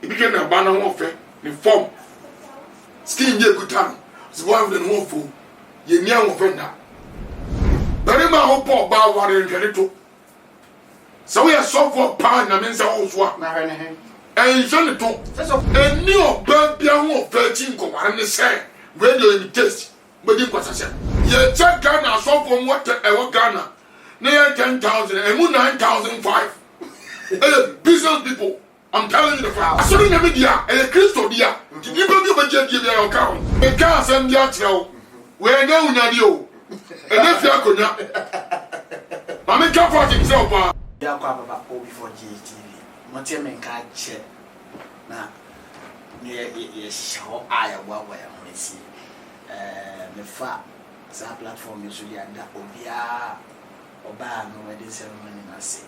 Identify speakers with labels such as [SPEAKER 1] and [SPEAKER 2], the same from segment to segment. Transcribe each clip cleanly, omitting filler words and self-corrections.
[SPEAKER 1] became a banner warfare, the form. Skin ye good time. It's one of the warful. Ye near offender. Very much hope about what in Canito. So we are so for power and means I was what. And Johnny told a new bird beyond 13 go and they say, radio in the test. But it was a say, ye check Ghana, so from what ever Ghana. Near 10,000 and 9,005. Business people. I'm telling you the fact. I saw in the media, a Christo dia. Did you believe a jet give your account? A car send the actual. Where no Nadio. And if you are good, I make up for himself.
[SPEAKER 2] You are about before GTV. Motim and catch. Now, yes, how I what I see. The fact that platform is really under Obia Oba no wedding ceremony. I say.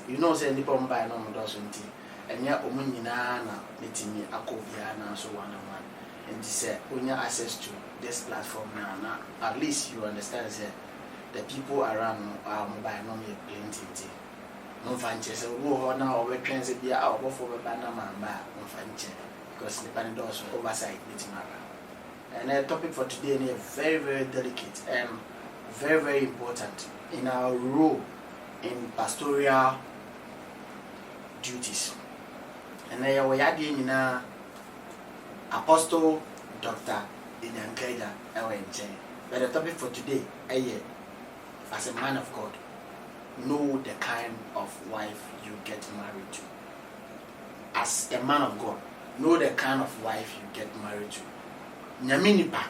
[SPEAKER 2] You know, say Nippon by no doesn't and yet Omunina meeting me a copiana so 1 and he said when you access to this platform now at least you understand say the people around are mobile no me plenty no fancy so go now over transit be out for a banner man no fancy because the pandos oversight meeting and the topic for today is very, very delicate and very, very important in our role in pastoral duties. And then we are doing Apostle Dr. Inyankeja Ewenche. But the topic for today, as a man of God, know the kind of wife you get married to. As a man of God, know the kind of wife you get married to. Nyaminipa,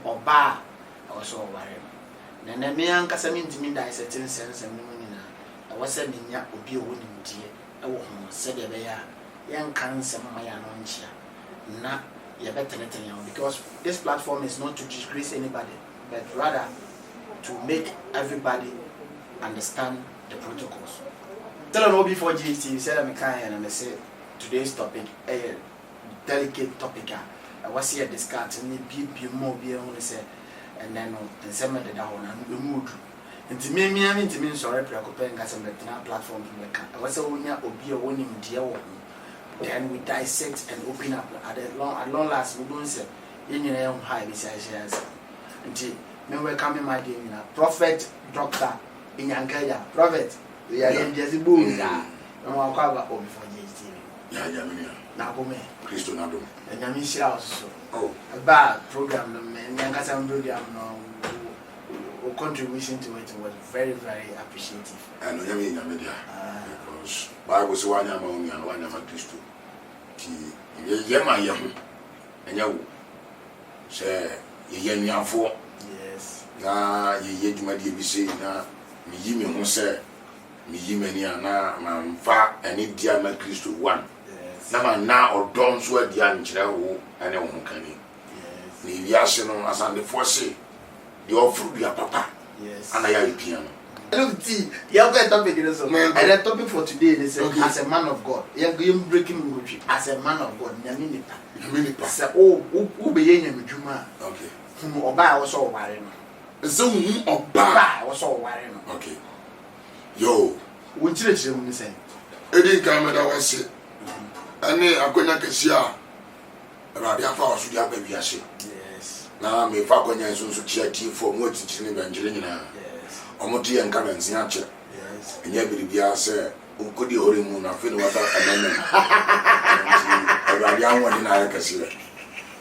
[SPEAKER 2] oba, also worry. Na me an kasa me ntimi da certain sense me munina e wose me nya obi o woni mdie e wo ho se de be ya yan kan sem ma ya no nchia na ye beteneten ya because this platform is not to disgrace anybody but rather to make everybody understand the protocols. Tell no before GT said me kan and me say today's topic a delicate topic I was here discussing be more be on say and then the same that down and the mood. And to me, sorry, preoccupying us on the platform to make I was a winner or be a winning dear one. Then we dissect and open up at long last. We don't say in your own high besides until me coming my day in a prophet, doctor in Yankaya, prophet. We are in Jesse Boom. No one cover over before JTV. Now, Christo Nado. And Yamisha also. Oh, a bad program, and Yankasam program no contribution to it was very, very appreciative. And Yamina, because Bible was one among me and one of Christo. Yama Yam, and you say, Yan for yes. Now, ye might be saying, now, me Yimi who said, me Yimania, now, far and India, my Christo one. Now or don't sweat the anchor and a woman can. Yes. The Yasino as on the foresee. The offer be a papa. Yes. And I have a piano. Look, you have a topic in this. And the topic for today is as a man of God. You are breaking rule as a man of God. Yaminita. Say, oh, who be in Juma? Okay. Whom Oba was all wearing. So, whom Oba was all wearing. Okay. Yo, which is you say? Eddie Camera was it. Ane akonya kesia radio afa osu dia baby ase yes na me fa akonya nso chia ti for mo titini banjire nyina yes omoto ye nka bansi ache yes enya biribia se ukodi hore mu na fe ni wata anene radio anwo na kesia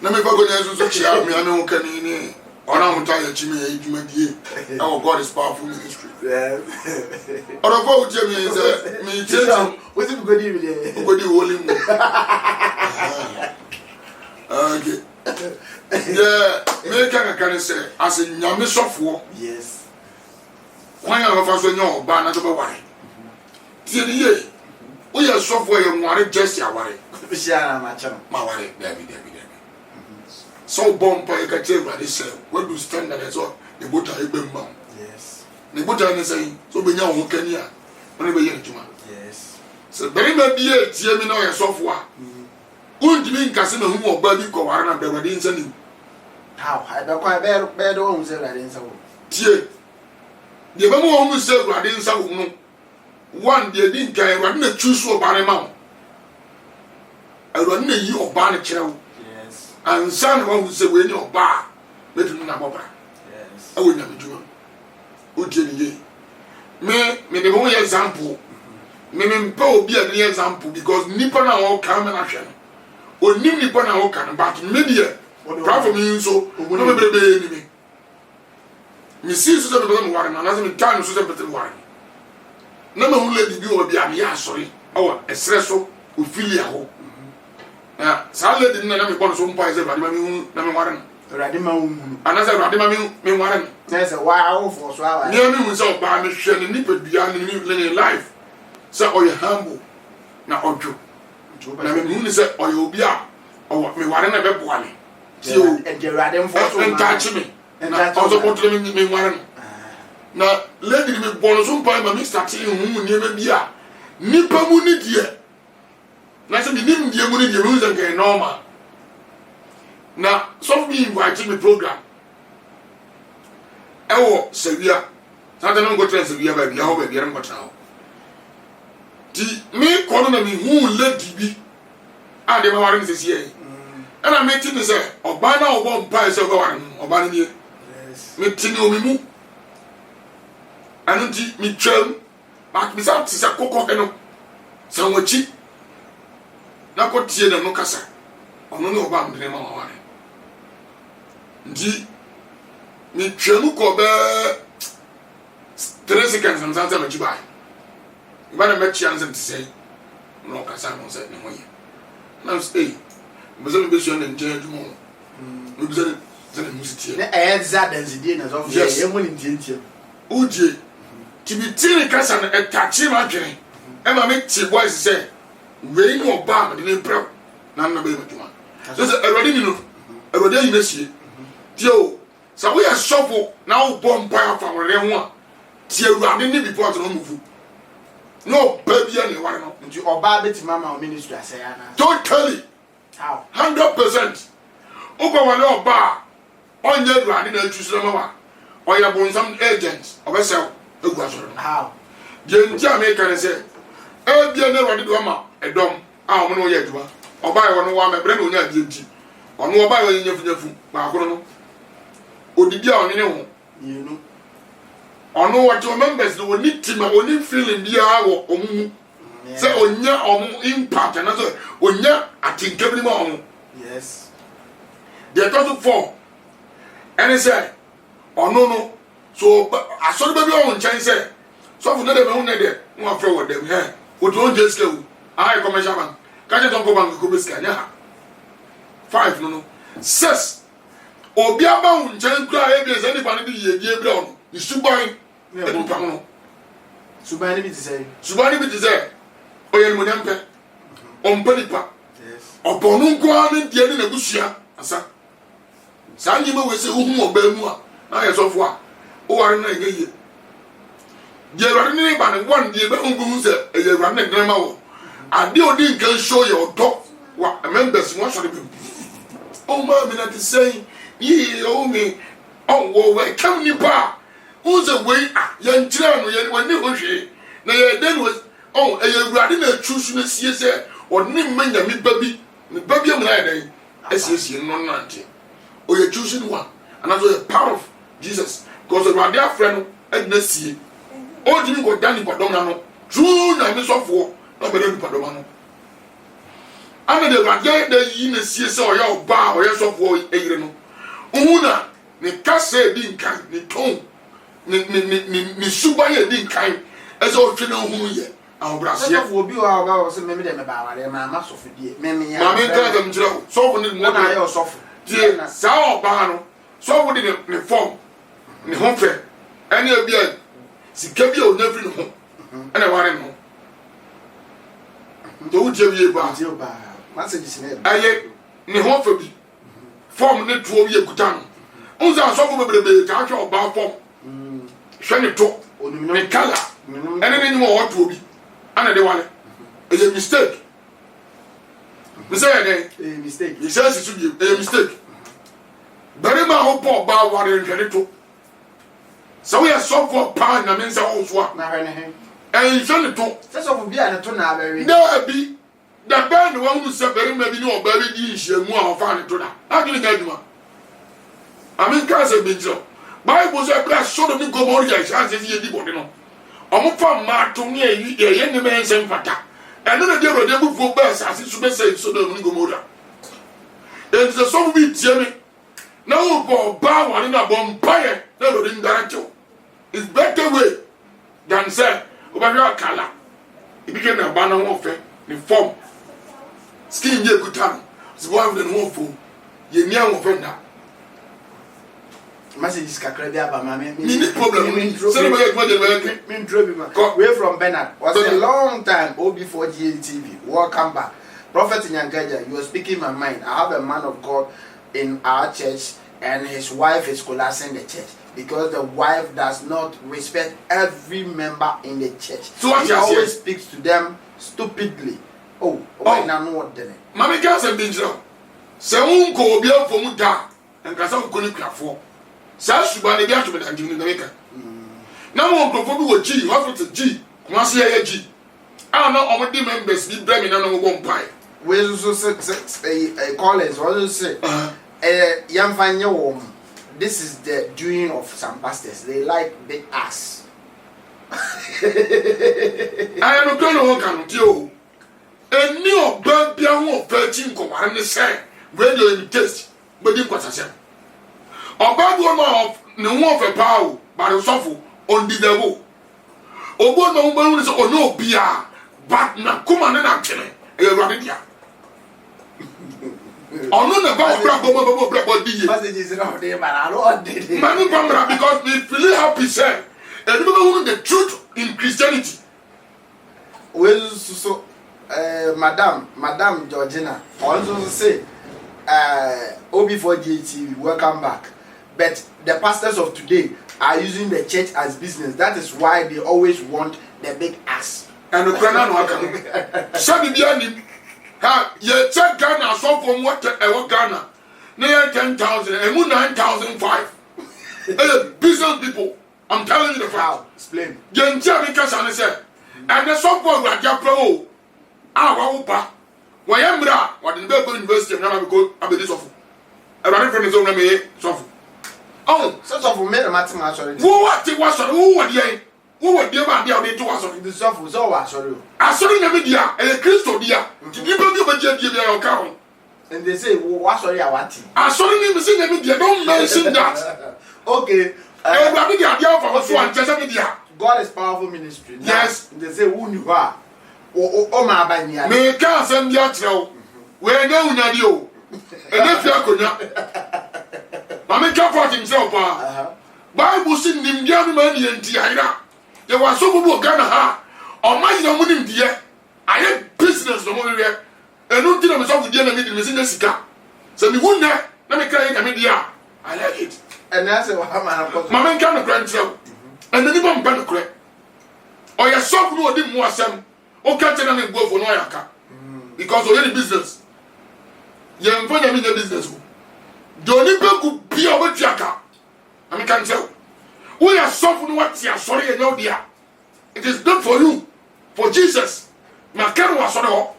[SPEAKER 2] na me fa akonya nso chia me ame nka ni ona muta ye chimi ye dwumadie our God is powerful ministry yes ora fo uche me say me tell what you go do there go do holy mu okay yeah me can say as nyame sofo yes when you fa so nyo ba na to be ware tie ni ye o ye sofo ye nware just ya ware bi sia na ma che ma ware David so bomb by a category say when you stand there so the butter ebemma yes the butter ne say so be nya ho kania when be yen juma yes so very ma bi e tie mi na o sofo a undimi nkase na hu oba bi ko ware na be wade nsa ni how I be kwa be do hu say wade nsa wo tie de be mo hu say wade nsa wo no
[SPEAKER 1] one de din kan Awurade na choose oba ne ma wo Awurade na yi oba ne kyerɛ wo
[SPEAKER 2] Yes.
[SPEAKER 1] ansa na wo se we ni oba betu na bobra
[SPEAKER 2] Yes.
[SPEAKER 1] awo nya medjuma o die ni ye me de mo example me mpa obi a ni example because nipa na wo ka me na hwɛ no onim nipa na wo ka no but me de platform yi so no me bebe ni me si so se be mo ware na na se me kan so se be te ware na ma hu lady bi o bi a me ya sori awo esre so ofilia ho na sa lady na me bon so mpa se ba ma me hu na me ware no
[SPEAKER 2] Awurade ma wo
[SPEAKER 1] anasa Awurade ma me ware no
[SPEAKER 2] na se wa wo for so awa
[SPEAKER 1] ni ami hu se oba me hwe ni nipa bia ni life se oye humble na odwo na me hu ni se oye obi a o me ware na be boa me ti o
[SPEAKER 2] Awurade mfo so
[SPEAKER 1] en touch me na also put me ware no na lady me bon so mpa ma me start hu ni ma bia nipa mu ni die na se ni nim die mu ni die mu se nke normal na some me invite me program ewo Sevilla santa no go train Sevilla ba bia ho ba bia no tra ho ti me kono na me hu lady bi a de ma ware nse sie ana me ti ni se oba na obo mpa se go ware oba ni
[SPEAKER 2] yes
[SPEAKER 1] me ti ni omi mu anu ti mi twam ba mi sa ti se kokko eno se wachi na ko tie na no kasa ono ni oba mdene ma ware ndi mi twam ko be 3 seconds am sanza machi bai ibana mechi anzem ti say no kasa no say ne hoye na say me so be so na nje adwuma no bi say na musitie
[SPEAKER 2] na za danzidie na so ye mu ni ntie
[SPEAKER 1] uje ti bi tiri kasa na etachi ma dwene e ma me ti voice say we ni oba me ne pro na na be adwuma so say Awurade ni no Awurade yi na sie tio sa we asofo na wo bompa afa wore ho a ti Awurade ni bi pot no mufu no baby any ware no
[SPEAKER 2] nti oba beti mama o ministry asaya na
[SPEAKER 1] totally
[SPEAKER 2] how
[SPEAKER 1] 100% oba wale oba onye Awurade na atu sira ma wa oya bonsam agent obesel egu asoro
[SPEAKER 2] how
[SPEAKER 1] je nti America ne se e bia na Awurade do ma edom a o no ye aduma oba ye wono wa mebre na onya die nti ono oba ye nyafunyafu ba akoro no odidi a onene ho
[SPEAKER 2] you
[SPEAKER 1] ono what your members do need team oni feeling bia wo omu se onya omu impact na so onya atinkabili ma omu
[SPEAKER 2] yes
[SPEAKER 1] they talk for and say ono no so asori baby on nchan say so for na dem hu na dem no afro wo dem he o to just go I commercial bank ka je don go bank ko beska nya ha 5 no 6 obi aba hu nchan kura e bi ze ni pa ni bi ye die bra ono isuban e bu pa no
[SPEAKER 2] subani bi ti say
[SPEAKER 1] oye mo nyampe ompelipa
[SPEAKER 2] yes
[SPEAKER 1] oponu nko an die ni na busua asa sa nyi ma we se hu oba mu a na ye sofo a o ware na ye die Awurade ni ba ne won die be hu se e ye Awurade ne ma wo ade odi nkan show ye odo wa members mo so de be o ma mi na ti say yi o mi o wo we kam ni pa unze we ya nkyira no ye wani ho hwe na ye den was oh e ye Awurade na chusu na sie se oni manya mi babi ni babi am na ye den esiesie no no ante o ye chusu no one and also the power of Jesus because Awurade afre no e na sie o di ni go dani padom na no true na mi sofo na be dani padom no ana de Awurade da yi na sie se o ya oba o ye sofo eyire no una ni kase di nkan ni ton ni suba ye di nkan ezo twe na hu ye awbrase
[SPEAKER 2] so for obi wa o se meme de me ba ware ma ma sofu die meme ya
[SPEAKER 1] ma me kan dem jira so for ni mo
[SPEAKER 2] na ya sofu
[SPEAKER 1] die sa oba no so for ni form ni ho fe ene bia sika bia o na firi no ho ene ware no do wo je wie ba
[SPEAKER 2] message ne
[SPEAKER 1] aye ni ho fe bi form ni tuo bi ekuta no unza so for bebrebe ta hwe oba form hwe ni to ni kala ene ni mo o tuo bi ana de wale is a mistake we say again
[SPEAKER 2] a mistake
[SPEAKER 1] he says it should be a mistake very ma ho po ba ware nhwere to so we are so for pa na men say o so
[SPEAKER 2] na hwe ne he
[SPEAKER 1] and send to
[SPEAKER 2] That's of be an to now very.
[SPEAKER 1] there be the band one who said very maybe no very dish more fan to that. How can you get one? I mean, can't say big so. Bible says, bless so me go more yes, as if you did what you know. I'm from Martin, ye, young man, same fata. And then the other day for best as it should be said, so the Gomora. It's a song with Jimmy. Now, for bow one in a bonfire, never in direction. It's better way than say, over your color. It became a banner warfare in form. Skin ye good time. It's one of the woeful. Ye near offender.
[SPEAKER 2] Message is Kakrabia, but my
[SPEAKER 1] problem.
[SPEAKER 2] We're from Bernard. Was a long time, before GATV. Welcome back. Prophet Nyangaja, you are speaking my mind. I have a man of God in our church, and his wife is collapsing the church because the wife does not respect every member in the church.
[SPEAKER 1] So
[SPEAKER 2] he always speaks to them stupidly. Oh, I know what then.
[SPEAKER 1] Mammy Gas and Binjo. So, go be up for Muda and Castle Kunikafo. Sash by the gentleman and Jimmy America. Now, one perform with G, what was G? Marcia G. I know all the members be blaming on one pie.
[SPEAKER 2] We also say a college, also say, young fan your home. This is the doing of some pastors. They like big ass.
[SPEAKER 1] I am a girl who can do. A new baby of 13 and the same radio in test, but in what I said. A bad woman of no more of a power, but a soft on the devil. O one is or no beer, but na come on and actually, a rabbit. On the black body
[SPEAKER 2] messages around there, but I don't did it.
[SPEAKER 1] Manu Bambra, because we feel happy, sir. And we know the truth in Christianity.
[SPEAKER 2] Well, so, Madam Georgina, also say, OB4GTV, welcome back. But the pastors of today are using the church as business. That is why they always want the big ass.
[SPEAKER 1] And the Ukrainian worker. Sabi Biani, you check Ghana, so from what Ghana, near 10,000, and 9,005. Business people, I'm telling you the fact.
[SPEAKER 2] Explain.
[SPEAKER 1] Genja Mikasane said, and the software Raja Pro, our Upa, Wayambra, what in the University of Nana because I be this awful. A running from his own name, soft. Oh,
[SPEAKER 2] such of men are mathematics.
[SPEAKER 1] Who what it was, who were the who were the man there to us of
[SPEAKER 2] the soft was all sorry.
[SPEAKER 1] I saw in the media and a Christo dear. Did you give a jet your account?
[SPEAKER 2] And they say, what sorry I want.
[SPEAKER 1] I saw him in the media, don't mention that.
[SPEAKER 2] Okay. God is powerful ministry.
[SPEAKER 1] Yes.
[SPEAKER 2] They say, who you are. Oh, my bad.
[SPEAKER 1] Me can't send you out. Where no Nadio. And if you are good, Mamma can't fight himself. Bible sing him, young man, and Tiana. There was so good Ghana. Or my young woman, dear. I have business no more there. And don't tell myself with the enemy in the Sika. So we wouldn't let me cry in the media. I like it.
[SPEAKER 2] And that's what
[SPEAKER 1] Mamma can't grant. And then even ban crack. Or your soft no didn't want some. Or catch and go for Noyaka. Because of any business. Young friend, I mean the business. Don't even could be over Jacka. I can't tell. We are soft what you are sorry and no dear. It is done for you. For Jesus. My car was on all.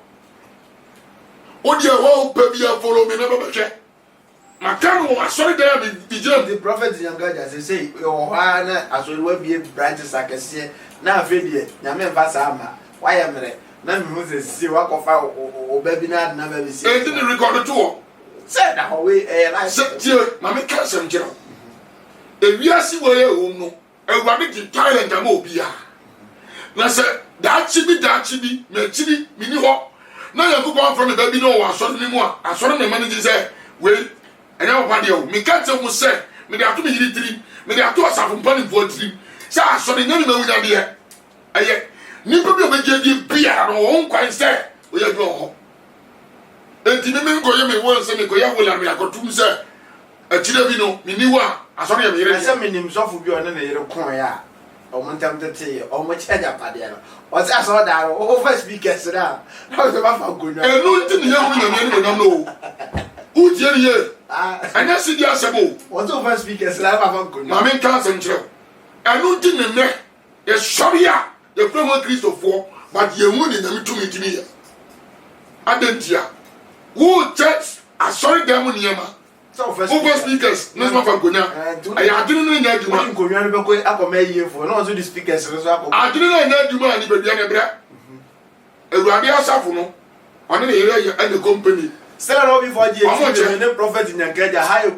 [SPEAKER 1] What you all baby follow me never check. My car was sorry there the
[SPEAKER 2] prophet younger as they say, your as we will be branches I can see. Now, Fabia, Yaman Vasama, why am I? None who's a see what of our baby not never be seen.
[SPEAKER 1] Didn't record the tour.
[SPEAKER 2] Said that way, and I
[SPEAKER 1] said, dear, Mammy Casson General. If you are see where you know, a rabbit in Thailand, I'm obia. Now, sir, that chibi, me mini hop. Now you go on from the baby, no one, so anymore. I saw the manager say, well, and now what you, me can't tell who said, me have to be 3, me have to have some money for 3. So I saw the name of the idea. I yet, Nipple of a JD beer or own quite say, we are going. And the men go me once and go ya will and I got to say, a Chilevino, Miniwa, I saw him.
[SPEAKER 2] I saw himself will be on a corner. Or one time to tell you, or much head up at the end. What's I saw that over speakers now? How's the mouth good?
[SPEAKER 1] And no, didn't know. Who tell you? And I see the answer.
[SPEAKER 2] What's over speakers? I have a good
[SPEAKER 1] Mammy Casson Joe. And no didn't know. Yes, sorry, the framework Christopher, but you won't in the 2 meeting. Adentia. Who church? I saw them on Yama. Over speakers, no one from Guna. I didn't know you want to go up on May for no the speakers. I didn't know you want to be a Rabia Safuno. On the area and the company.
[SPEAKER 2] Sell before the prophet in your get a higher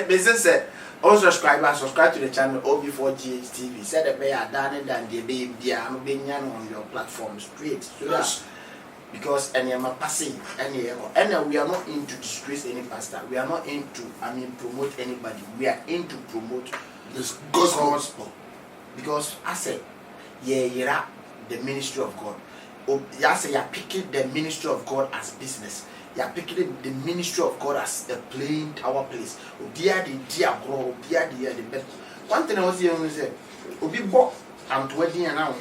[SPEAKER 2] business said. All subscribers subscribe to the channel OB4GH TV. Said that they are done than the baby on your platform straight. So yes. Because any am passing and we are not into disgrace any pastor. We are not into promote anybody. We are into promote
[SPEAKER 1] this gospel.
[SPEAKER 2] Because I said, yeah, the ministry of God. I say you're picking the ministry of God as business. You are picking the ministry of God as a playing our place. Dear grow, dear the best. One thing I was hearing is Obi bought and to wedding and now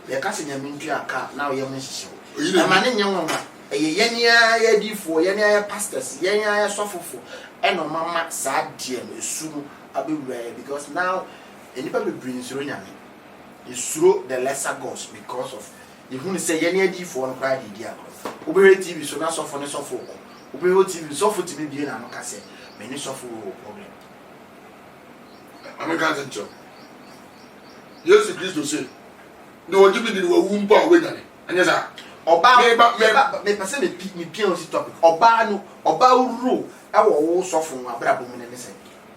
[SPEAKER 2] they are casting your ministry a car now. You're missing. I'm an young woman. A yenya D4, yenya pastors, yenya suffer and no mama sad dear soon I'll be rare because now anybody brings you through the lesser gods because of you who say yenya D4 and cry the dear. Ubere TV so na suffer ne suffer. Ubere TV suffer to be na no kase. Many suffer problem.
[SPEAKER 1] American center. Yes, Christ say. No give me the wumpa we nyane. Anya sa.
[SPEAKER 2] Oba me person me pia on this topic. Oba uru e wo suffer no abrabo me ne say.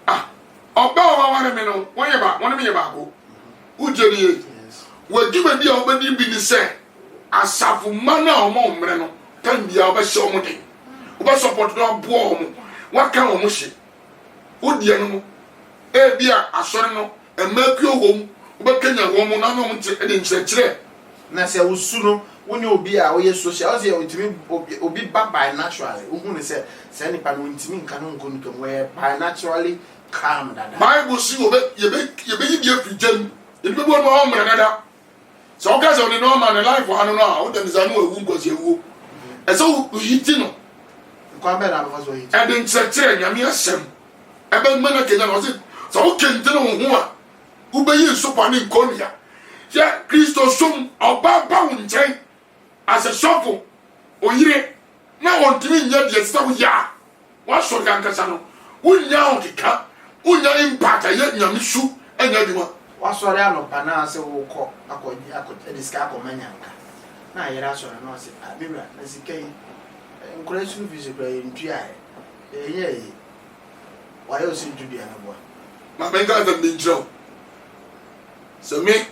[SPEAKER 1] Ah. Oba wa me no. Won me ba ko. Ujeri. Yes. We give me dia obedi bi ni say. Asafu mana omo mre no kan bia obehye omo den obe support no abo omo waka omo hye odie no e bia asore no emaku ohom obekanya omo na no mte e de nkyekire
[SPEAKER 2] na se usu no woni obi a oye social ose ontimi obi by naturally ohu ne se nipa no ontimi nka no nko nko we by naturally calm dada
[SPEAKER 1] bible si obe yebe yi bia fijam yebe bo no omre dada. So guys on the normal life for no now dem is anu ewu nkosi ewu e so hiti no
[SPEAKER 2] kwa be na so hiti
[SPEAKER 1] e de nchekere nyame asem e be mana kenya no so kente no ho a u be yi sopa ni nkonia ya Kristo som oba ba wonchen as a shop oyire na wontimi nya de sta wo ya wa so ga nkasa no unya okika unya impact ya nyame su enya dima
[SPEAKER 2] wasore anopa na ase wo kọ akọji ediska akọmanyanka na yera sore na ase abibra na sikai nkore su visi pra ntua enye wayo osi ntudua na bo
[SPEAKER 1] ma menga za ndinjo so me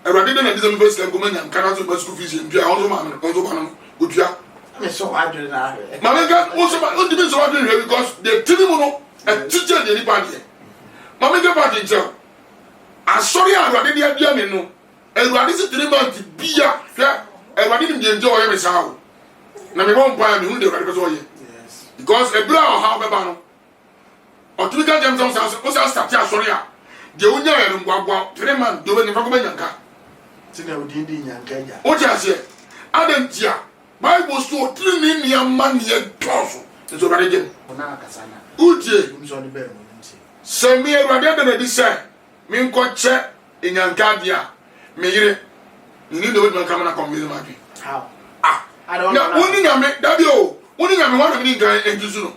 [SPEAKER 1] erade de na dizem vesi kan komanyanka na so ba school fees ntua onzo ma me onzo ba no odua
[SPEAKER 2] me so wadre na
[SPEAKER 1] ma menga onzo ba on dibi so wadre because the tinimu no e teacher de ni pa de ma menga pa de njo asori awade dia bia me no awade se 3 months bia hwe awade ni bia nje oye me sawo na me bon pa me hu de awade ko so oye yes because ebra o ha beba no otuka dem so so start asori a de onya ya ngwagwa 3 months de we ni fa ko banyanka
[SPEAKER 2] tina odindi nyanka ja
[SPEAKER 1] o ti ase adentia bible so tiri ni ni amane e toso so awade dem
[SPEAKER 2] ona kasana
[SPEAKER 1] utie
[SPEAKER 2] mso ni be mo nti
[SPEAKER 1] se mi awade de na di se mi nkoche enyanka dia meyire ni de we man na convince ma bi
[SPEAKER 2] how
[SPEAKER 1] I don't know woni nyame dabi o woni nyame wan mi ngan enjusu no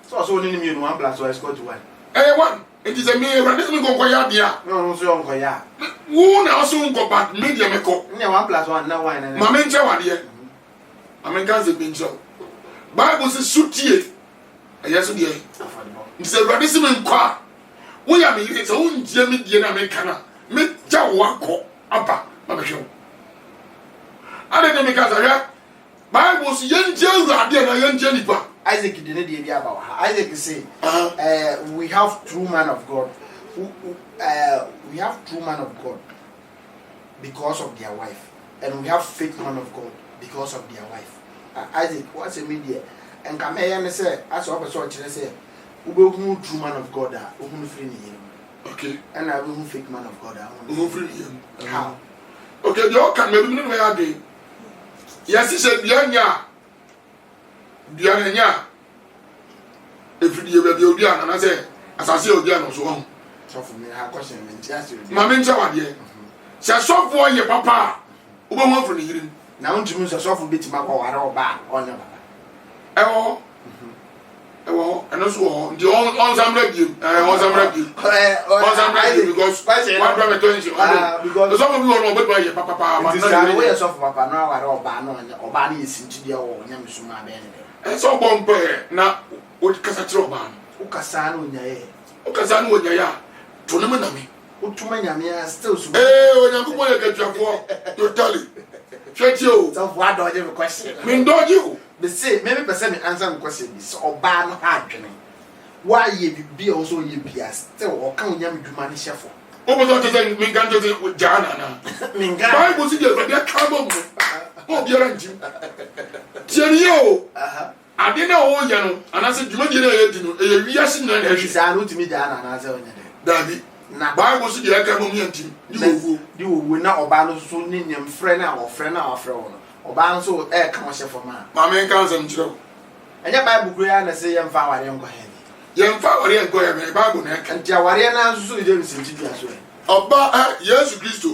[SPEAKER 2] so woni ni mi no 1 plus 1 square to 1
[SPEAKER 1] 1 it is a me rade mi gonko ya dia
[SPEAKER 2] no so gonko ya
[SPEAKER 1] wo na so gonko bat me dia me ko
[SPEAKER 2] ne 1 plus 1 na 1 na
[SPEAKER 1] ma me nche wade amen kan se binjo bible se sutie ayaso dia it is a rade si me nkwa wo ya me yire so unjie me die na me kana me ja wo akọ aba ma be hwe ade de me ka za bible si yenje urade na yenje nipa
[SPEAKER 2] Isaac did not be about Isaac say we have true man of God we have true man of God because of their wife and we have fake man of God because of their wife Isaac what's a media and come here and say as a person say who true man of God who free him
[SPEAKER 1] okay
[SPEAKER 2] and I will fake man of God
[SPEAKER 1] who free him
[SPEAKER 2] how
[SPEAKER 1] okay you can maybe no way again yes he said bianya every day be obi an na say asase obi an so ho
[SPEAKER 2] so for me ha question me just
[SPEAKER 1] ma me ncha wade sɛ sɔfoɔ yɛ papa a wobɛhu afiri ne yere
[SPEAKER 2] na wontumi sɛ sɔfo bɛtumi akɔware ɔba a ɔnyɛ papa
[SPEAKER 1] ɛwɔ ɛno so wɔ hɔ nti ɔnsamra biem ɔnsamra biem because wadra me tɔnsi because sɔfo bi wɔ no ɔbɛtumi ayɛ papapaa
[SPEAKER 2] nti sɛ woyɛ sɔfo papa na aware ɔba no ɔba no yɛ sintideɛ wɔ onyame so ma abɛɛ ne dɛ
[SPEAKER 1] ɛsɛ ɔbɔ mpɛ na wokasa kyerɛ ɔbaa no
[SPEAKER 2] wokasa no onyaeɛ
[SPEAKER 1] wokasa no wɔnyaeɛ a to ne mu name
[SPEAKER 2] wotuma nyame a still so
[SPEAKER 1] onyankopɔn yɛ katuafoɔ totally hwɛ tie o
[SPEAKER 2] sɔfo adɔgye me question
[SPEAKER 1] mendɔgye o
[SPEAKER 2] bese me pɛ sɛ me answer me question bi sɛ ɔbaa no ha adwene woayɛ biribi a wo sɛ ɔyɛ bia still ɔka onyame dwuma no hyɛfo
[SPEAKER 1] wopɛ sɛ ɔte sɛ menka nkyɛ sɛ gyaa nana bible si deɛ awurade aka ma mu na obiara ntim tie ne yɛ o ade na ɔwɔyɛ no anaasɛ dwumadie no a yɛdi no ɛyɛ wiase nyina na ɛhwe
[SPEAKER 2] saa no wotumi gyaa no anaasɛ ɔnyɛ dɛ
[SPEAKER 1] daabi
[SPEAKER 2] na
[SPEAKER 1] bible si deɛ aka ma mu yɛntim de wɔwuo
[SPEAKER 2] de wɔwuo na ɔbaa no so ne nyamfrɛ no a wɔfrɛ no a wɔfrɛ wo no ɔbaa no so ɛɛka wo hyɛ fam a
[SPEAKER 1] maame nka nsɛm kyerɛ wo
[SPEAKER 2] ɛnyɛ bible kuro ya na sɛ yɛmfa awareɛ nkɔ hɛ
[SPEAKER 1] yɛmfa awareɛ nkɔ hɛ bɛn bible na ɛka
[SPEAKER 2] nti awareɛ no nso so gye nsɛmti bia so ɛ
[SPEAKER 1] ɔba yesu kristo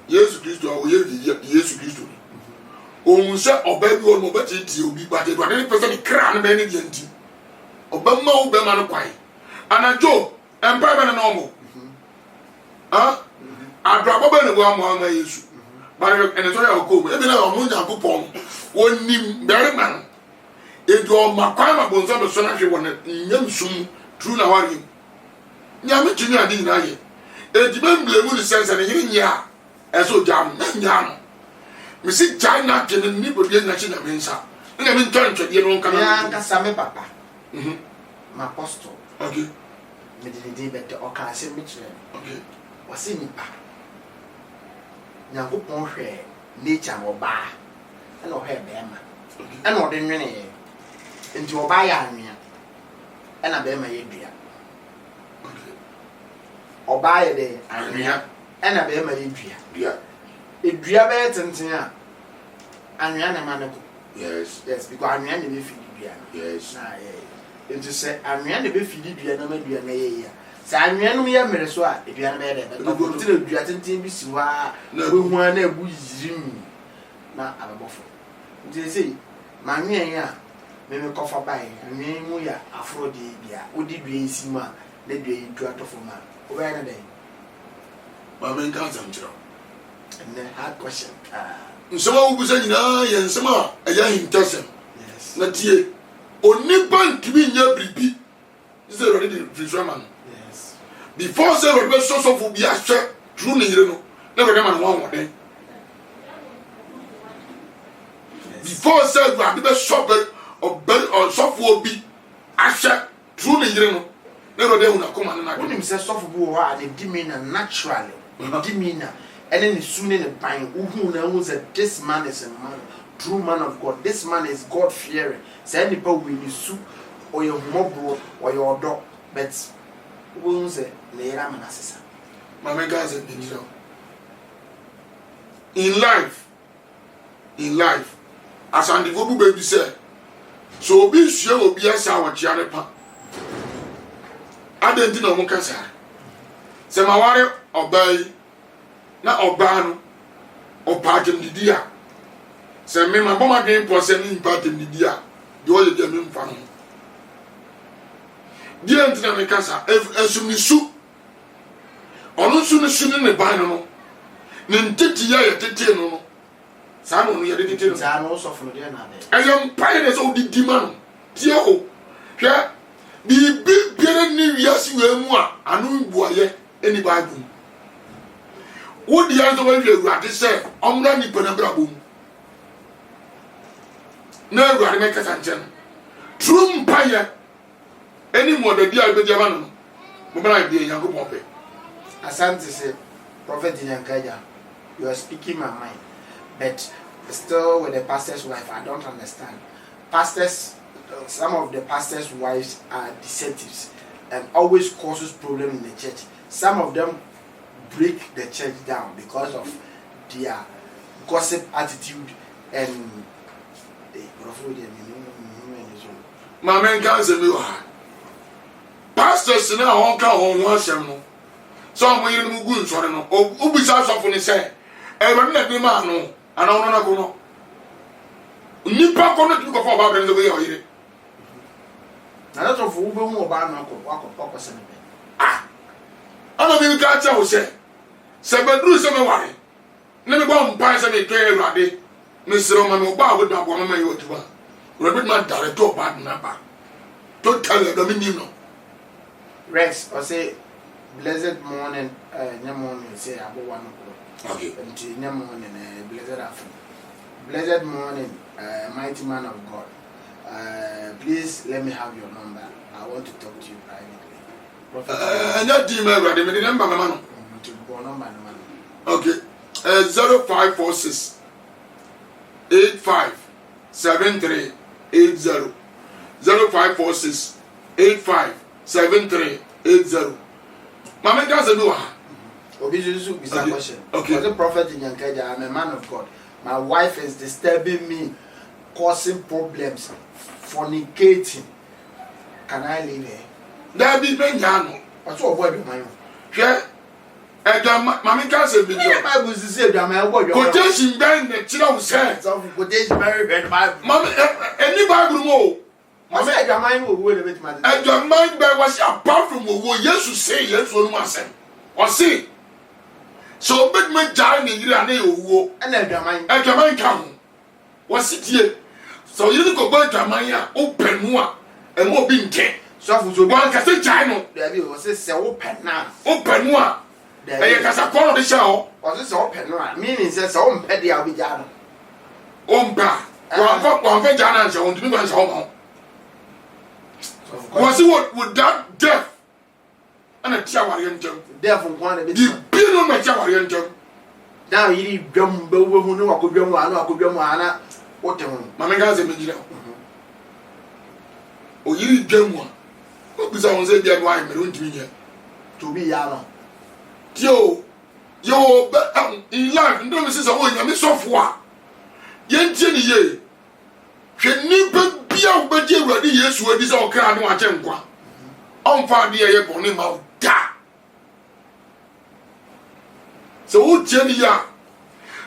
[SPEAKER 1] yesu kristo a ɔyɛ yesu kristo ohun sɛ ɔba bi wɔ no ɔbɛtietie obi ba de ɔde ne pɛ sɛ ne kra no bɛyɛ ne deɛ nti ɔbɛma wo bɛma no kwae anadwo ɛmpa bɛ ne na ɔmɔ adrabɔ bɛ ne wo ama yesu bare ɛne sɔ yɛ ɔkɔ mu ebi na ɔmo nyankopɔn wɔnim bɛrima no edu ɔma kwae ma bɔnsɔn bɛ sɔ na hwɛ wɔ ne nyam sum turu na wari nyame tumi ade nyinaa yɛ edi bɛ mblemu ne sɛnsɛn ne yere nyia ɛsɛ ogya no na nyaa no mesi gyae na adwene ne nipa bi anya kye nyame nsa na me ntɔ ntwɛdeɛ no nka
[SPEAKER 2] na ankasa me papa ma apostle
[SPEAKER 1] okay
[SPEAKER 2] mede ne din bɛtɛ ɔka asɛm bi kyerɛ
[SPEAKER 1] okay
[SPEAKER 2] wɔse nipa nyankopɔn hwɛ nature no ɔbaa ɛna ɔhwɛ bɛrima ɛna ɔde nweneɛ nti ɔbaa yɛ anwea ɛna bɛrima yɛ dua ɔbaa yɛ dɛ anwea ɛna bɛrima yɛ dua edua bɛyɛ tenten a anwea na ma ne ko
[SPEAKER 1] yes
[SPEAKER 2] because anwea na bɛfi dua no
[SPEAKER 1] yes
[SPEAKER 2] na nti sɛ anwea na bɛfi dua na ma dua na yɛ yɛ sɛ anwea no yɛ mmere so a edua no bɛyɛ dɛ bɛtɔ tiri dua tenten bi si hɔ a wehu a na ebu yirim na abɛbɔfo nti sɛ ma anwea yi a meme kɔfa bae anwea mu yɛ aforo de bia wodi dua yi si mu a na dua yi dua tɔfo ma wobɛyɛ no dɛ
[SPEAKER 1] ma me nka nsɛm kyerɛ
[SPEAKER 2] and then hard question
[SPEAKER 1] nsɛm a wobusa nyinaa yɛ nsɛm a ɛyɛ ahintasɛm na tie onipa ntumi nyɛ biribi sɛ awurade de firisua ma no before sɛ awurade bɛsɔsɔfo bi ahwɛ turu ne yere no na awurade ma no ho ahoɔden before sɛ awurade bɛsɔfoɔ bi ahwɛ turu ne yere no na awurade ahu n'akoma no n'adwene
[SPEAKER 2] wonim sɛ sɔfo bi wɔ hɔ a ne dimina naturally dimina ɛne ne su ne ne ban wohu na wohu sɛ this man is a man true man of God this man is God fearing sɛ nipa wo ne su ɔyɛ humɔborɔ ɔyɛ ɔdɔ but wohu sɛ ne yere ama n'asesa
[SPEAKER 1] mame ka sɛ nkyerɛ in life asandefo bu baabi sɛ so obi sua obi asa wɔkyea ne pa adɛn nti na ɔmo ka saa sɛ maware ɔbaa yi na ɔbaa no ɔpa agyemdidi a sɛ me ma bɔ m'adwene pɔ sɛ ne mpa agyemdidi a deɛ ɔyɛ deɛ memfa no deɛ nti na meka saa ɛsum ne su ɔno nso ne su ne ne ban no ne ntete yɛ yɛ tete no saa no yɛ de tete no
[SPEAKER 2] saa no sɔfo no deɛ na bɛ
[SPEAKER 1] ɛyɛ mpaeɛ de sɛ wode di ma no tie o hwɛ biribi biara ne wiase wei mu a ano mbuayɛ ɛni Bible mu wodi ya nso wɔhwɛ awurade sɛ ɔmmra nipa na brabɔ mu na awurade mɛkasa nkyɛn turu mpaeɛ ɛni mmɔdadi a ɛbɛdi ama no no mobɛna deɛ Nyankopɔn pɛ
[SPEAKER 2] asante sɛ prophet Nyankaja you are speaking my mind but still with the pastor's wife I don't understand pastors some of the pastors' wives are deceptives and always causes problem in the church. Some of them break the church down because of their gossip attitude and pastors na honka honho asem no
[SPEAKER 1] so mo yire no gu nsore no ubisa asofo ni say e ba na de ma no ana ono na ko no nipa ko no ti ko fo ba be nzo ye oyire
[SPEAKER 2] na that of ube mu oba na akọ se me
[SPEAKER 1] ana bi ka cha wo se bedru se me ware na me ba mpa se me to Awurade me sero ma me ba wo da bo ma yo tuba Awurade ma dare to ba na ba to tell you me no
[SPEAKER 2] Rex or say blessed morning morning say about 1 o'clock.
[SPEAKER 1] Okay.
[SPEAKER 2] Until morning blessed afternoon. Blessed morning mighty man of God. Please let me have your number. I want to talk to you privately.
[SPEAKER 1] And that team Awurade me the number me man. Okay. 0546 85 73 80 0546 85 7380. Mama does a do.
[SPEAKER 2] Obisusu is a question.
[SPEAKER 1] Okay.
[SPEAKER 2] As a prophet in Yankaja, I'm a man of God. My wife is disturbing me, causing problems, fornicating. Can I leave her?
[SPEAKER 1] There be Benjano.
[SPEAKER 2] What's your boy be my own?
[SPEAKER 1] Share. Mammy can't say be your
[SPEAKER 2] Bible is said, I'm a boy.
[SPEAKER 1] quotation bang the children said.
[SPEAKER 2] Some quotation very bad Bible.
[SPEAKER 1] Mamma, any Bible more.
[SPEAKER 2] I said, your mind will wait a bit, man.
[SPEAKER 1] And your mind by was apart from what yes to say, yes, one must say. Or say. So, big man, Johnny, you are no,
[SPEAKER 2] and then your mind,
[SPEAKER 1] and your mind come. Was it here? So you go back to my open more and more being ten.
[SPEAKER 2] so for
[SPEAKER 1] One can say China,
[SPEAKER 2] there was a open now.
[SPEAKER 1] open more. And you can support the show.
[SPEAKER 2] Was this open now? Meaning, says, oh, petty, I'll be down.
[SPEAKER 1] Omba. One for Jana, so on to be one's home. Was it what would that death? And a Chawarian jump.
[SPEAKER 2] Therefore, one of
[SPEAKER 1] You
[SPEAKER 2] the
[SPEAKER 1] be no my Chawarian jump.
[SPEAKER 2] now you jump, but who know I could be one, I could be one. What the hell?
[SPEAKER 1] Mamma Gaza Mijino. Oh, you jump one. What was I on say, dear wine, but don't be here.
[SPEAKER 2] To be young.
[SPEAKER 1] Yo, in life, no, Mrs. Owen, I'm so far. Yen Jenny, ye. Can you be out, but you ready? Yes, where this all can watch him. On far the air upon him out. So, who Jenny ya?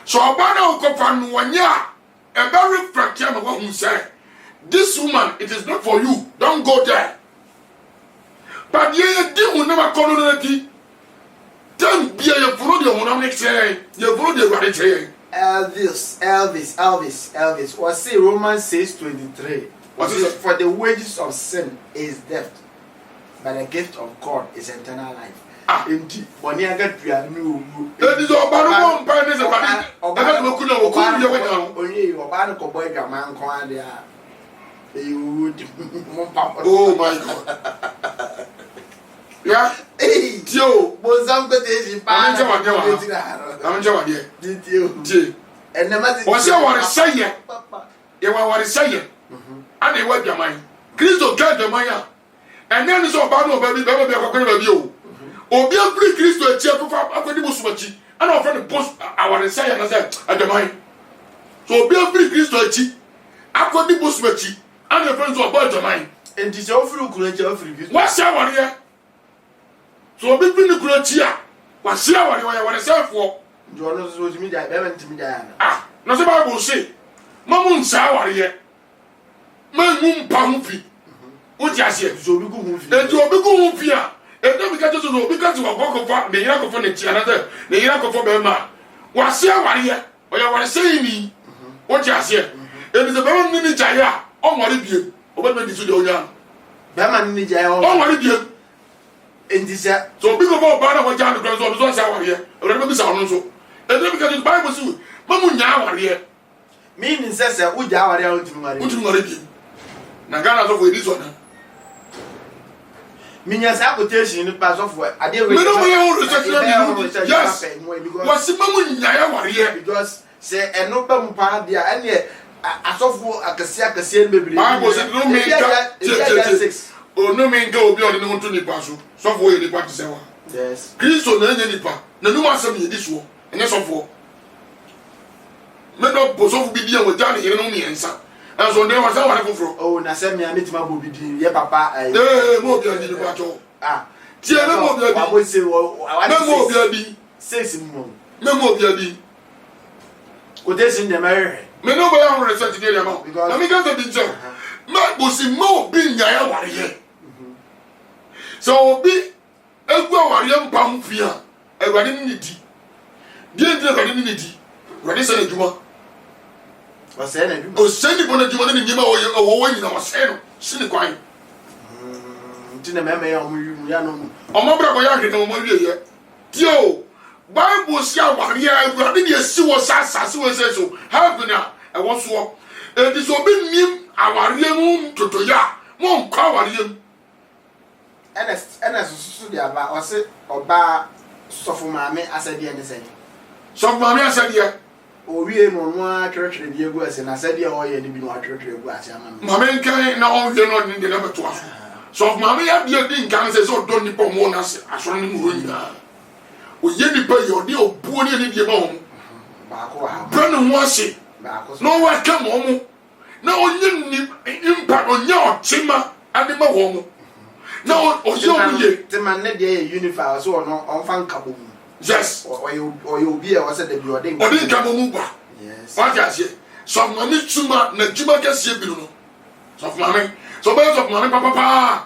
[SPEAKER 1] So, a banner of Kofan 1 year. A very fracture of what you say. This woman, it is not for you. Don't go there. But ye will never call it. Don't be a fraud. You want to say, you fraud. You want to say.
[SPEAKER 2] Elvis. Was say Romans 6:23.
[SPEAKER 1] What is it?
[SPEAKER 2] For the wages of sin is death, but the gift of God is eternal life. Indeed, when you get to a new,
[SPEAKER 1] that is all about one parents about it. I don't know, could
[SPEAKER 2] only your banner boy, your man,
[SPEAKER 1] oh my God. Yeah,
[SPEAKER 2] hey,
[SPEAKER 1] Joe,
[SPEAKER 2] was some good days.
[SPEAKER 1] I'm
[SPEAKER 2] Did you? And the man
[SPEAKER 1] was your what is saying? You want what is saying? And they went your mind. Christo can't the Maya. And then it's all about no baby, baby, you. Or be a free Christo a chair for after the Musmachi. And our friend post our saying as at the mind. So be a free Christo a cheat. After the Musmachi. And your friends are about your mind.
[SPEAKER 2] And it's all through Kulancha.
[SPEAKER 1] What's our here? So be the Kulancha. What's your what you want to say for?
[SPEAKER 2] Jonas was me that ever to me.
[SPEAKER 1] Ah, no, the Bible say, Mamun Sawa here. Man, moon pampi. What you say?
[SPEAKER 2] So we go home.
[SPEAKER 1] And you be going here. And then we get to know because you are walking for the Iraq of another, the Iraq of Burma. What's your what here? Or you want to say me? What you say? It is a very mini Jaya. Oh, what did you? What made you to the young?
[SPEAKER 2] Berman Ninja.
[SPEAKER 1] Oh, what did you?
[SPEAKER 2] In this,
[SPEAKER 1] so big of all banner what John Grant was Sawa here. Remember this also. And then because the Bible says, Mamunya here.
[SPEAKER 2] Meaning says, would you are out to marry?
[SPEAKER 1] Would you marry? Nagana of this one.
[SPEAKER 2] Minia's application in the pass of what I did.
[SPEAKER 1] Yes, what's Mamunya here?
[SPEAKER 2] Because say, and no bumper, dear, and yet I saw for a Cassia baby.
[SPEAKER 1] Bible said, no man, 6. Oh, no man go beyond the mountain pass. So for the party.
[SPEAKER 2] Yes.
[SPEAKER 1] Christo, no nipa. No one sent me this one. And that's all for. Men not post be dear with Johnny, you know me answer. And so there was a wonderful.
[SPEAKER 2] Oh, Nasemi, I meet my booby, yeah, papa.
[SPEAKER 1] More than the battle. tie na mo bia
[SPEAKER 2] I would say
[SPEAKER 1] na mo bia bi
[SPEAKER 2] 6 months.
[SPEAKER 1] na mo bia bi
[SPEAKER 2] Quotation the marriage.
[SPEAKER 1] me no boy am research dey am na me can be job ma bo si mo bi nya ya ware ye so obi egu aware mpam fia awade ni di die ndi awade ni di awade se adwuma
[SPEAKER 2] o se na adwuma
[SPEAKER 1] o se ni bona adwuma ni nyima o nyina o se no sini kwan
[SPEAKER 2] ntina meme ya omu ya no
[SPEAKER 1] omo bra ko ya hwe na omo wie ye tio Bible si aware ya awade ni esi wo sasase wo se so have na e wo so e di so bi nim aware mu toto ya mo nkwa aware mu
[SPEAKER 2] ns so dia ba o se oba sofo maame asade ne sene
[SPEAKER 1] sofo maame asade
[SPEAKER 2] o wie no no atwetwere bi egu ase na asade o ye ne bi no atwetwere egu ase ama
[SPEAKER 1] maame nkan na o wie no ne na beto aso sofo maame ya bi di nkan se so do ni po mo na se aso ne mu nyina o ye ni pa yo de obuo ne ne die ba ho
[SPEAKER 2] ba ko ha
[SPEAKER 1] ba ne ho ase
[SPEAKER 2] ba ko
[SPEAKER 1] no wa ka mo mo na onye ni impact onye otima ade ma wo mo na o ye o ye
[SPEAKER 2] te man ne de uniform so no on fan kabo mu
[SPEAKER 1] yes
[SPEAKER 2] o ye obi e o se de bi o de
[SPEAKER 1] nka mo mu ba
[SPEAKER 2] yes
[SPEAKER 1] wa ja se so mami tuma na juma ka se bi no so mami so ba so mami papa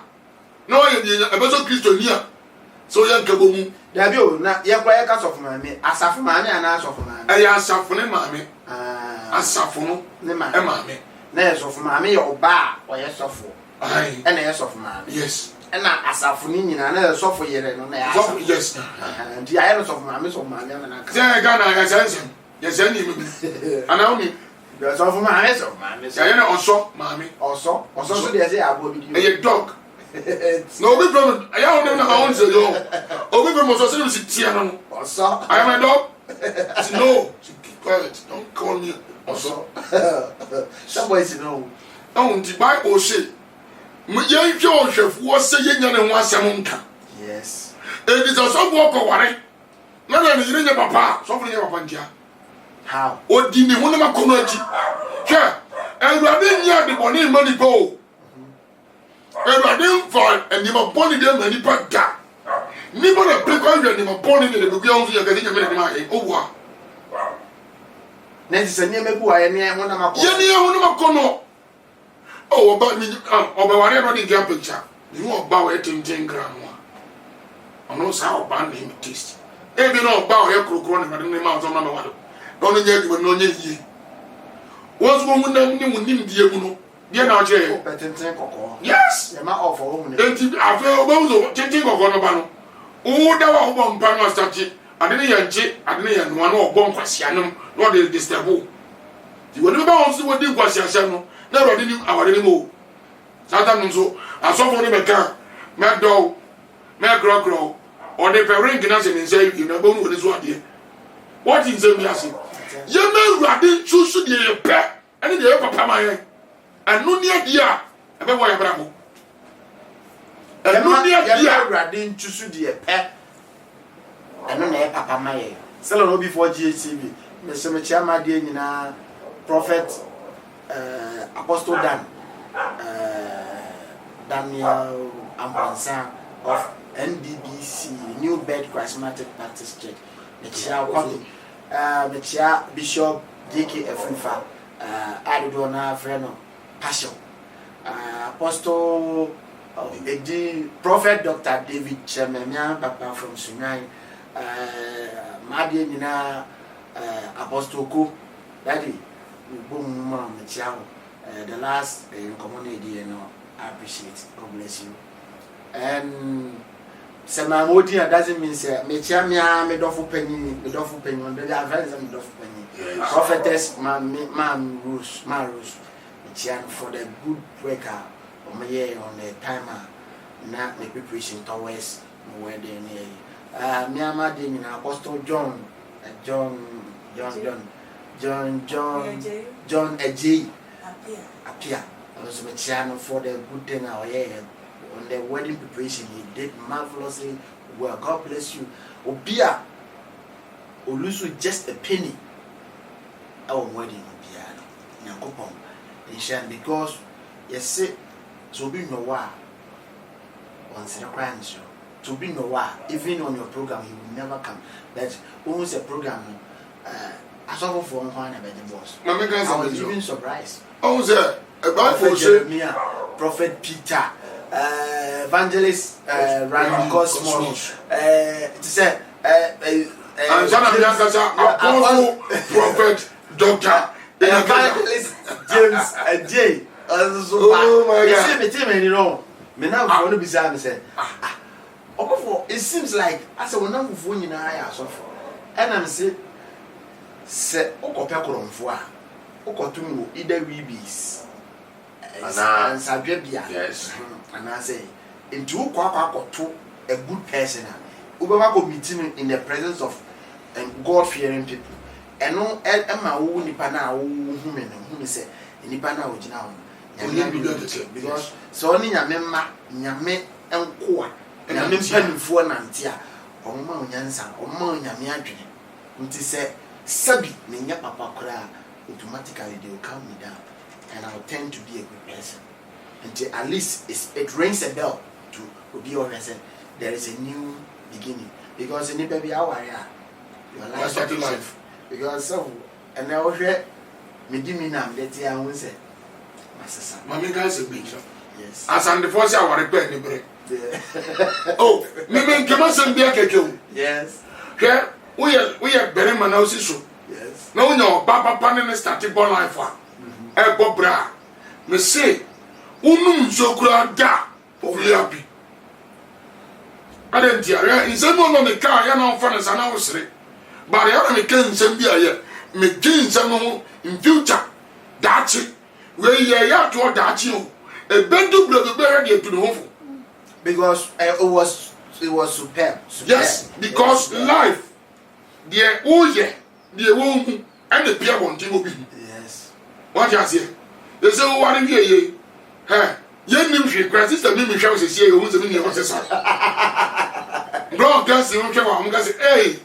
[SPEAKER 1] na o ye bi e be so Kristo ni a so ye nka bo mu
[SPEAKER 2] da bi o na ye kwa ye ka so mami asafo mami ana asafo mami
[SPEAKER 1] e ya asafo ne mami asafo no
[SPEAKER 2] ne mami
[SPEAKER 1] e mami
[SPEAKER 2] na ye so mami ye oba o ye sofo
[SPEAKER 1] ai
[SPEAKER 2] e na ye so mami
[SPEAKER 1] yes
[SPEAKER 2] na asafo ni nyina na sofo yere no na ya
[SPEAKER 1] so yes
[SPEAKER 2] ndi aye no sofo mami na ka
[SPEAKER 1] se ga na ya sense ya se ni mi ana o mi
[SPEAKER 2] ya sofo mami
[SPEAKER 1] ya na oso mami
[SPEAKER 2] oso so de se abo bi
[SPEAKER 1] e dog no obi from ya o na ma on se yo obi from so se si tia no
[SPEAKER 2] oso
[SPEAKER 1] I am a dog no keep quiet don't call me oso
[SPEAKER 2] somebody is no
[SPEAKER 1] on the Bible say me ye hwe o hwefuo se ye nya ne ho asem nka
[SPEAKER 2] yes
[SPEAKER 1] e di so bo ko ware na na ni yire papa so fun ye papa ntia
[SPEAKER 2] how
[SPEAKER 1] o di ni ho na makono aji hwe Ewurade nya de boni mani po Ewurade for enima boni de mani pa da ni bo na pe kwa enima boni de be bia onzo ye ka nya me de ma e owa
[SPEAKER 2] na ti se ni me bu aye ni ho na makono
[SPEAKER 1] ye ni ho na makono oh oba ni oba ware no di gap picture ni oba we tintin gram wa ono sa oba na mi taste e bi no oba o ye krokro ni ma ma zo na me wado no nya di no nya yi wọ́n sọ wọn nam ni wọn nim die mu no die na ọjẹ
[SPEAKER 2] petenten kokko
[SPEAKER 1] yes
[SPEAKER 2] e ma ofo wo mu
[SPEAKER 1] enti afi obo zo tintin kokko no ba no wo da wa obo mpa no start ade ne yanche ade ne yanwa no obo nkwasianom no de disturb di woni ba won so wodi nkwasiasia no na ro de ni awade ni mo satan no so asofo ne beka me do me grogro o de pe ring na se ni say you na bo no woni so ade what in say me ase ye me Ewurade chusu de pe ene de papa ma ye anu ne ade a e be wo ye bra mo anu ne ade a
[SPEAKER 2] Ewurade chusu de pe anu na e papa ma ye selo no before GHTV me se me chia ma de nyina prophet apostle Daniel Ambansa of NBBC New Bed Charismatic Baptist Church me chia Mechia Bishop J.K. Efrifa, Adidona Freno, Passion, Apostle Prophet Dr. David Chememian, Papa from Sunai, Madi Nina, Apostle Ko, Daddy, boom, mom, Mechia, the last in community, you know, I appreciate. God bless you. And Semamodi doesn't mean say me chia me dofu penny on the advance me dofu penny prophetess man Rose me chia for the good worker on me on the timer na me preparation towards my wedding me amade ni Apostle John Ejay apia also me chia for the good thing on the wedding preparation. He did marvelously well. God bless you. Obia Olusu just a penny. Our wedding Obia Yakopon. And because yes so be no wa once in a crime show. to be no wa even on your program he will never come. But almost a program I saw for one about the boss. I was even surprised.
[SPEAKER 1] Oh, sir,
[SPEAKER 2] Prophet Jeremiah, Prophet Peter, Evangelist Randy Cosmos,
[SPEAKER 1] Prophet Doctor
[SPEAKER 2] Evangelist James J. Oh my God! You know, me now I want to be saying, it seems like I said when I'm phone in I so and I'm say okopekoro mfo a okotum either weebies and sabia
[SPEAKER 1] yes
[SPEAKER 2] and I say into akoto a good person ubaba go meeting in the presence of God fearing people and no ma wo nipa na wo hu say nipa na wo gina ho because so oni nyame ma nyame enko a nyame mpanifo nante a omma onyansa omma nyame adwene nti say sabi menya papa kura automatically they will calm me down and I will tend to be a good person until at least it rings a bell to be honest. There is a new beginning because in the baby hour your life
[SPEAKER 1] starting life
[SPEAKER 2] because so and now here me di me nam that I won say my sister
[SPEAKER 1] mama guys a big
[SPEAKER 2] yes
[SPEAKER 1] as and the first hour repair ni break oh me kema sem bia keke
[SPEAKER 2] yes
[SPEAKER 1] here we are very man now so
[SPEAKER 2] yes
[SPEAKER 1] now no papa ne start born life e go bra me say unum zokura da ofli happy adentia ya insemo no me ka ya na ofana sana osre but ya na me kan nsem bia ya me ginsa no in future dachi we ya to dachi o e bendu blogo be ready to the home
[SPEAKER 2] because it was superb.
[SPEAKER 1] Yes, because life the oye the won and the peer won tin obi
[SPEAKER 2] yes
[SPEAKER 1] what you say they say what in here eh ye nim hwe kra sister mi hwe se sie ye won se mi ne ko se sa bro gas you hwe wa mo gas eh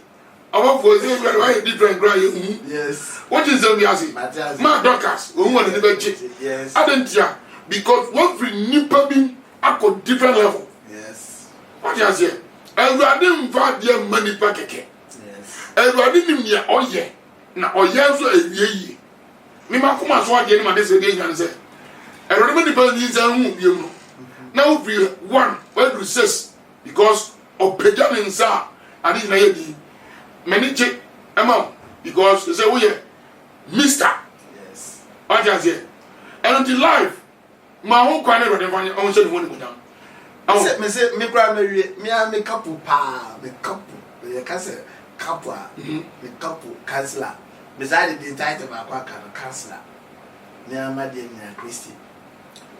[SPEAKER 1] our for say why different gra ye
[SPEAKER 2] yes
[SPEAKER 1] what is them you say ma doctors won won the be
[SPEAKER 2] yes
[SPEAKER 1] adentia because what we nipa bi akọ different level
[SPEAKER 2] yes
[SPEAKER 1] what you say everybody mfa dia manipa keke everybody nim ya oye na oye so ewieye ni makoma so ade ni ma de se de nyan se everybody pa ni za hu biem no na we be one where do says because of pejamin sa ani na ye bi many che ema because say we mister
[SPEAKER 2] yes
[SPEAKER 1] what you say and the life ma ho kwa na rode fanya on se ni woni kudan
[SPEAKER 2] me say me kra me couple pa me couple ye ka say couple me couple counselor beside the title ba kwa kan counselor me amade na Christy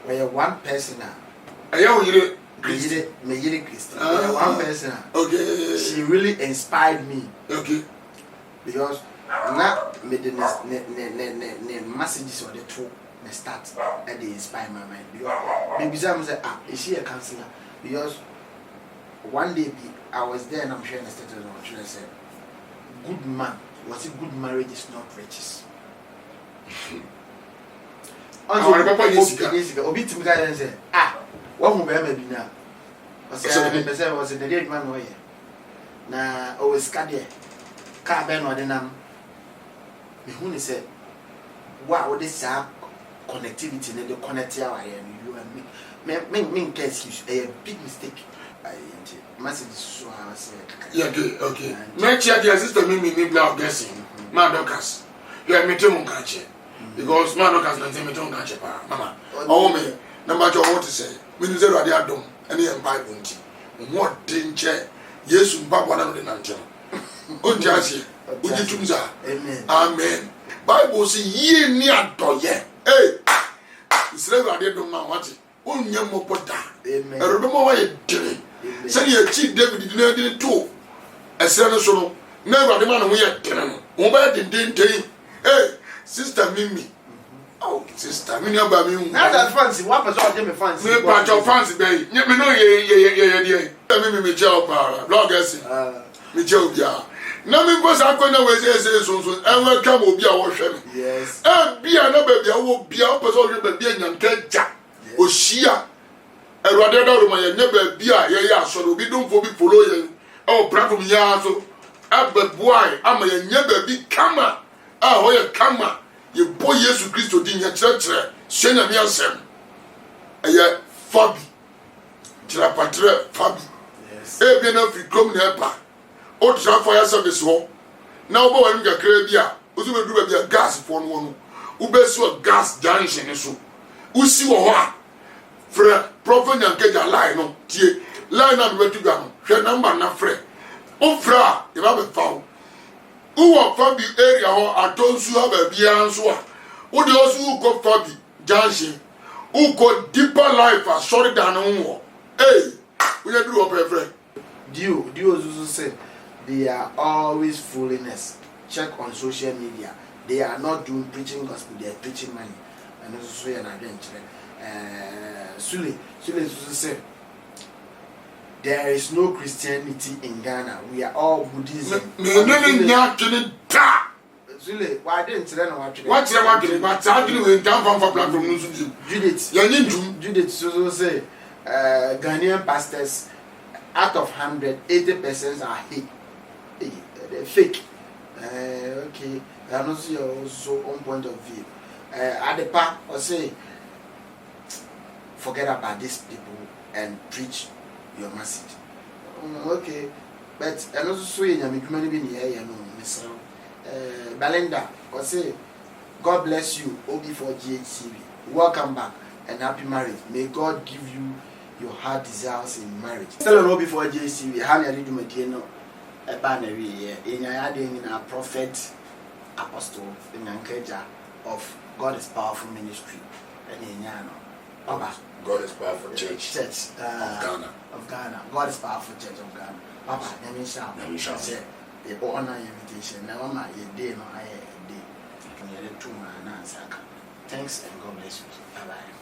[SPEAKER 2] we one person
[SPEAKER 1] ayo yire
[SPEAKER 2] me yire Christy one person
[SPEAKER 1] okay
[SPEAKER 2] she really inspired me
[SPEAKER 1] okay
[SPEAKER 2] because na me the ne messages on the two me start and they inspire my mind because maybe some say is she a counselor because one day I was there and I'm sharing a status on which I said good man was it good marriage is not riches. Obi tim ka den say wo hu be ma bi na o say was the dead man wo ye na o we ska de ka be no de nam me hu ni say wa wo de sa connectivity ne de connect ya wa ye you and me excuse a big mistake message so I say
[SPEAKER 1] yeah okay make sure the sister me block guessing ma doctors you me tell mon catch because ma doctors na tell me don't catch pa mama oh me number two what to say me say radio adom any bible nti what danger yesu mpabwa na de nante o jase o jitumza amen bible say ye ni adoye israel radio adom ma what onya mo poda amen erodo mo wa ye dire say ye chi david di na di to esere no so no na awade ma no ye dire no wo ba den sister Mimi oh sister Mimi aba mi
[SPEAKER 2] na that fancy one person dey me fancy
[SPEAKER 1] me pa your fancy be me no ye Mimi me jaw ba bloggers me jaw bia na me go sa ko na we say so e we kam obi a wo hwe me
[SPEAKER 2] yes
[SPEAKER 1] bia na ba bia wo bia person wo ba bia nyanka ja o hia Erade da ro ma ye nya ba bia ye ya so obi domfo bi follow ye e platform ya so abeboy ama ye nya ba bi kama ho ye kama ye boy Yesu Kristo di nya kire hwenya mi ansem eye fabi tira patre fabi e bi na frikom na eba o tra fire service ho na obo wa nja kire bia ozu be duru bia gas fo no no ubesi o gas junction so usi wo ho a frɛ prophet nyankeja line no tie line na betu gwa no hwɛ number na frɛ o frɛ e ba be fawo wo fabi area ho atonsu ha ba bia nso a wo de osu ko fabi junction wo ko deeper life a sorry dan no we dey do up frɛ
[SPEAKER 2] Dio Zuzu said they are always foolishness. Check on social media. They are not doing preaching gospel, they are preaching money. And also an adventure. Sule Zuzu said there is no Christianity in Ghana. We are all Buddhism. Sule, why didn't you know what Judith Zuzu said Ghanaian pastors out of 100, 80% are they're fake. Okay, I don't see your own point of view. At the park, or say, forget about these people and preach your message. Okay, but I also saw in your community in here, you know, Miss Belinda, or say, God bless you, OB4GHCV. Welcome back and happy marriage. May God give you your heart desires in marriage. Still on OB4GHCV, we have a little material. A bannery in a prophet apostle in Ankeja of God is Powerful Ministry and in Yano. Papa,
[SPEAKER 1] God is Powerful Church
[SPEAKER 2] of Ghana. God is Powerful Church of Ghana. Papa, let me shout. Say, the honor invitation. Now, my day, no, I day. Can you do my answer? Thanks and God bless you. Bye bye.